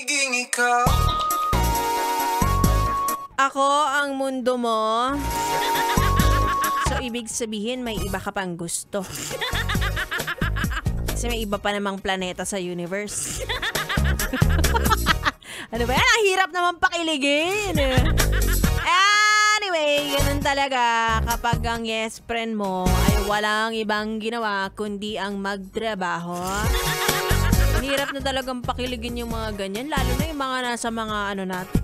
pagiging ikaw. Ako ang mundo mo. So, ibig sabihin, may iba ka pang gusto. Kasi may iba pa namang planeta sa universe. Ano ba yan? Ang hirap naman pakiligin. Anyway, ganun talaga kapag ang yes friend mo ay walang ibang ginawa kundi ang magtrabaho. Hirap na talagang pakiligin yung mga ganyan, lalo na yung mga nasa mga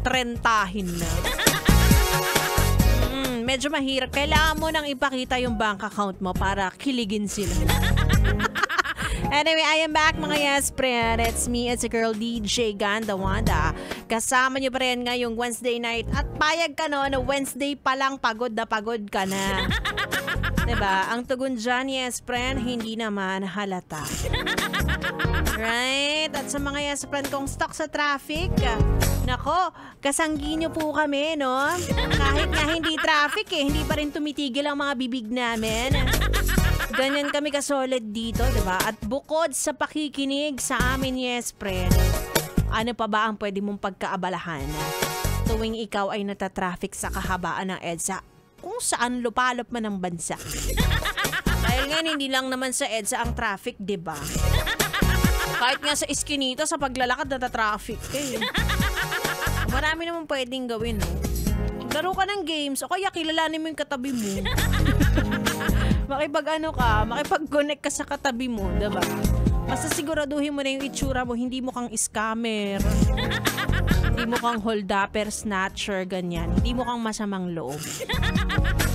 trentahin na. Medyo mahirap. Kailangan mo nang ipakita yung bank account mo para kiligin sila. Anyway, I am back mga yes friend. It's me, it's a girl DJ Ganda Wanda. Kasama nyo pa rin ngayong Wednesday night. At payag ka no, na Wednesday pa lang pagod na pagod ka na. Diba? Ang tugon dyan, yes friend, hindi naman halata. Right? At sa mga yes friend kong stuck sa traffic, nako, kasanggi nyo po kami, no? Kahit nga hindi traffic hindi pa rin tumitigil ang mga bibig namin. Ganyan kami kasolid dito, diba? At bukod sa pakikinig sa amin, yes friend, ano pa ba ang pwede mong pagkaabalahan tuwing ikaw ay natatraffic sa kahabaan ng EDSA kung saan lupalop man ang bansa? Dahil nga hindi lang naman sa EDSA ang traffic, diba? Kahit nga sa iskinita, sa paglalakad natatraffic Marami naman pwedeng gawin, no? Laro ka ng games o kaya kilalanin mo yung katabi mo. Makipag-connect ka sa katabi mo, diba? Basta siguraduhin mo na yung itsura mo, hindi mo kang scammer, hindi mo kang hold-upper, snatcher, ganyan. Hindi mo kang masamang loob.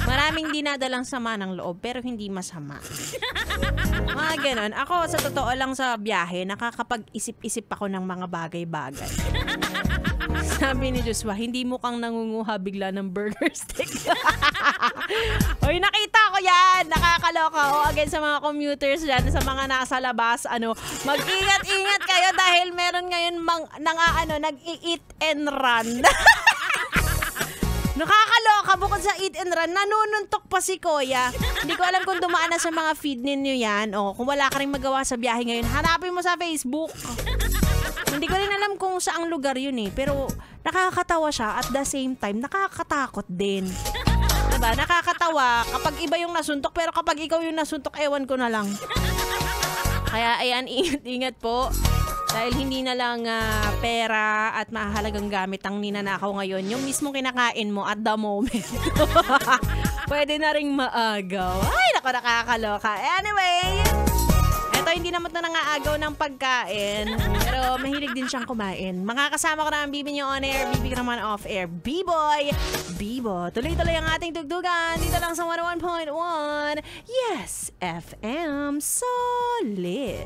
Maraming dinadalang sama ng loob, pero hindi masama. Mga ganon. Ako, sa totoo lang sa biyahe, nakakapag-isip-isip ako ng mga bagay-bagay. Sabi ni Joshua, hindi mo kang nangunguha bigla ng burger stick. Oy, nakita ko yan. Nakakaloka. O, again, sa mga commuters dyan, sa mga nasa labas, mag-ingat-ingat kayo dahil meron ngayon nag-i-eat and run. Nakakaloka, bukod sa eat and run, nanununtok pa si Kuya. Hindi ko alam kung dumaan na sa mga feed ninyo yan. O, kung wala ka rin magawa sa biyahe ngayon, hanapin mo sa Facebook. Hindi ko rin alam kung saang lugar yun pero nakakatawa siya at the same time, nakakatakot din. Diba? Nakakatawa kapag iba yung nasuntok, pero kapag ikaw yung nasuntok, ewan ko na lang. Kaya ayan, ingat-ingat po. Dahil hindi na lang pera at mahalagang gamit ang ninanakaw ngayon, yung mismong kinakain mo at the moment. Pwede na ring maagaw. Ay, naku, nakakaloka. Anyway, eto, hindi naman na nangaagaw ng pagkain, pero mahilig din siyang kumain. Makakasama ko na ang bibi niyo on air, bibi ko naman off air. B-boy, Bibo. Tuloy-tuloy ang ating tugtugan dito lang sa 101.1. Yes, FM Solid.